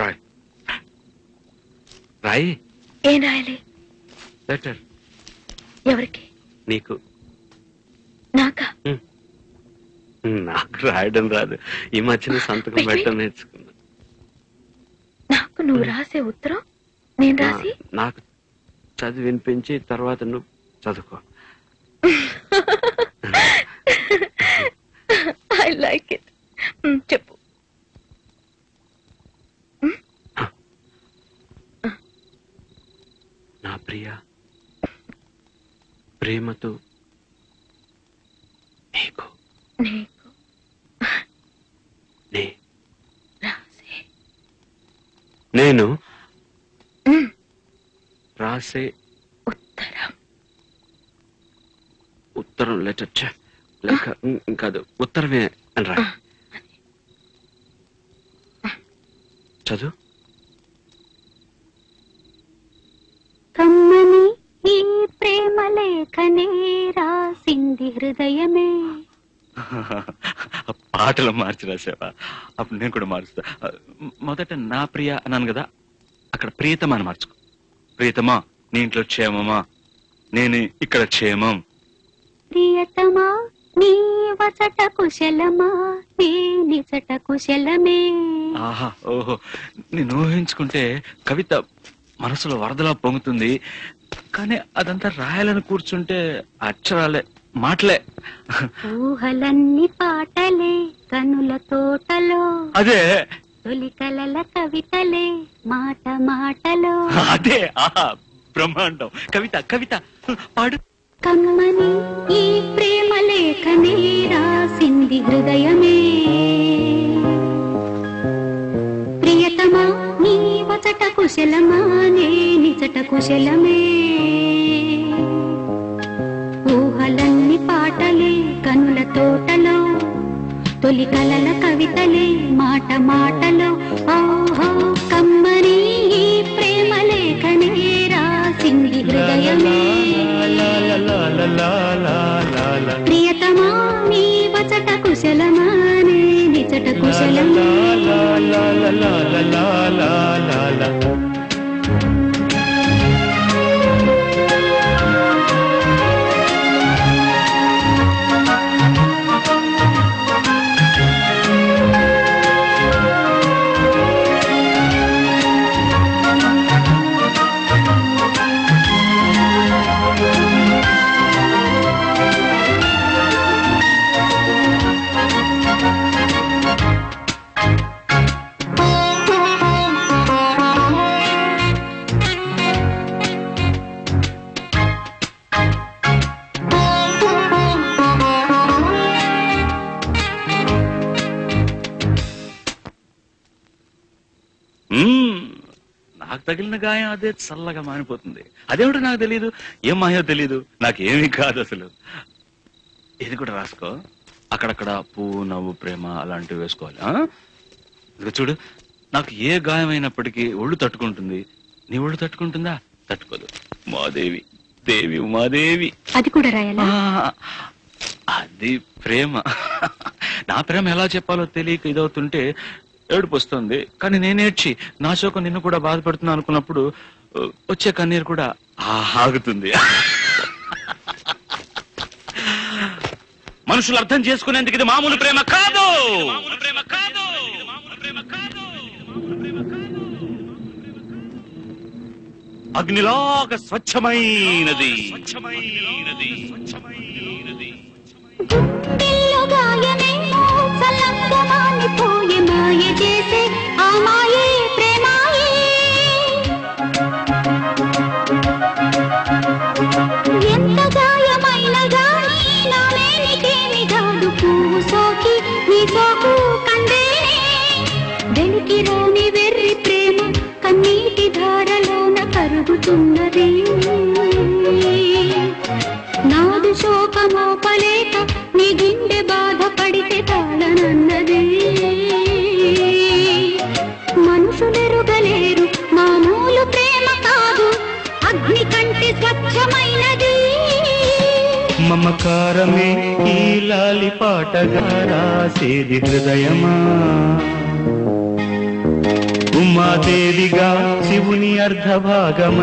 రాయ్ రాయి. ఏం రాయాలి? లెటర్. ఎవరికి? నీకు. నాకా? నాకు రాయడం రాదు. ఈ మధ్యన సంతకం పెట్టడం నేర్చుకున్నా. నాకు నువ్వు రాసే ఉత్తరం నేను రాసి నాకు చదివి వినిపించి తర్వాత నువ్వు చదువుకో. I like it. చెప్పు. నా ప్రియ, ప్రేమతో నీకు నేను రాసే ఉత్తరం లెటర్ లేక కాదు ఉత్తరమే అని రా. చదువు. కమ్మని ఈ ప్రేమ లేఖనే రాసింది హృదయమే. పాటలు మార్చి రాసావా? అప్పుడు నేను కూడా మారుస్తా. మొదట నా ప్రియ అన్నాను కదా, అక్కడ ప్రియతమా అని మార్చుకో. ప్రియతమా, నీ ఇంట్లో క్షేమమా? నేను ఇక్కడ క్షేమం. ప్రియతమా, నీ వచట కుశలమా? నీ నిజట కుశలమే. ఆహా, ఓహో, నేను ఊహించుకుంటే కవిత మనసులో వరదలా పొంగుతుంది. కానీ అదంతా రాయాలని కూర్చుంటే అక్షరాలే, మాటలే. ఊహలన్నీ పాటలే కనుల తోటలో. అదే తొలి కలల కవితలే మాట మాటలో. అదే, ఆహా, బ్రహ్మాండం. కవిత కవిత పాడు. కమ్మని ఈ ప్రేమ లేఖనే రాసింది హృదయమే. ప్రియతమా, నీ వచట కుశలమా? నే నిజట కుశలమే. ఊహలన్నీ పాటలే కనుల తోటలో. తొలి కలల కవితలే మాట మాటలో. ఓహో, కమ్మని ఈ ప్రేమ లేఖనే రాసింది హృదయమే. ప్రియతమా, నీ వచట కుశలమా? నే నిజట కుశలమా. నాకు తగిలిన గాయం అదే చల్లగా మానిపోతుంది. అదేమిటో నాకు తెలియదు, ఏం మాయో తెలియదు, నాకేమీ కాదు అసలు. ఇది కూడా రాసుకో. అక్కడక్కడ పువ్వు, నవ్వు, ప్రేమ అలాంటివి వేసుకోవాలి. ఇదిగో చూడు, నాకు ఏ గాయమైనప్పటికీ ఒళ్ళు తట్టుకుంటుంది. నీ ఒళ్ళు తట్టుకుంటుందా? తట్టుకోదు. ఉమాదేవి, దేవి ఉమాదేవి. అది కూడా రాయాలా? అది ప్రేమ. నా ప్రేమ ఎలా చెప్పాలో తెలియక ఇదవుతుంటే ఏడుపు వస్తుంది. కానీ నేనేడ్చి నా శోకం నిన్ను కూడా బాధపడుతున్నా అనుకున్నప్పుడు వచ్చే కన్నీరు కూడా ఆగుతుంది. మనుషులు అర్థం చేసుకునేందుకు ఇది మామూలు ప్రేమ కాదు. అగ్నిలాగా స్వచ్ఛమైనది. ఎంత గాయమైన గాని నామేనికేమి కాదు. పువ్వు సోకి నీ సోకు కందేనే. వెలికి రాని వెర్రి ప్రేమ కన్నీటి ధారలోన కరుగుతున్నది. నాదు శోకమోపలేక నీ గుండె బాధపడితే తాళనన్నది. మనుషులెరుగలేరు మామూలు ప్రేమ కాదు, అగ్ని కంటే స్వచ్ఛమైనది. మమకారమే ఈ లాలి పాటగా రాసేది హృదయమా. ఉమాదేవిగా శివుని అర్ధభాగమైనాలోన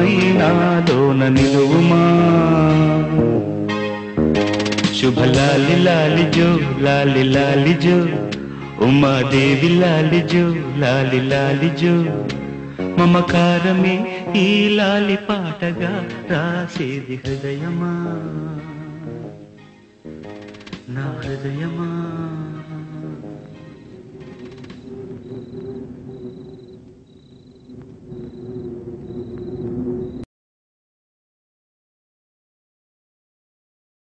నిలువుమా శుభ లాలి లాలి జో లాలి లాలి జో ఉమాదేవి లాలి జో లాలి లాలి జో మమకారమే ఈ లాలి పాటగా రాసేది హృదయమా నా హృదయమా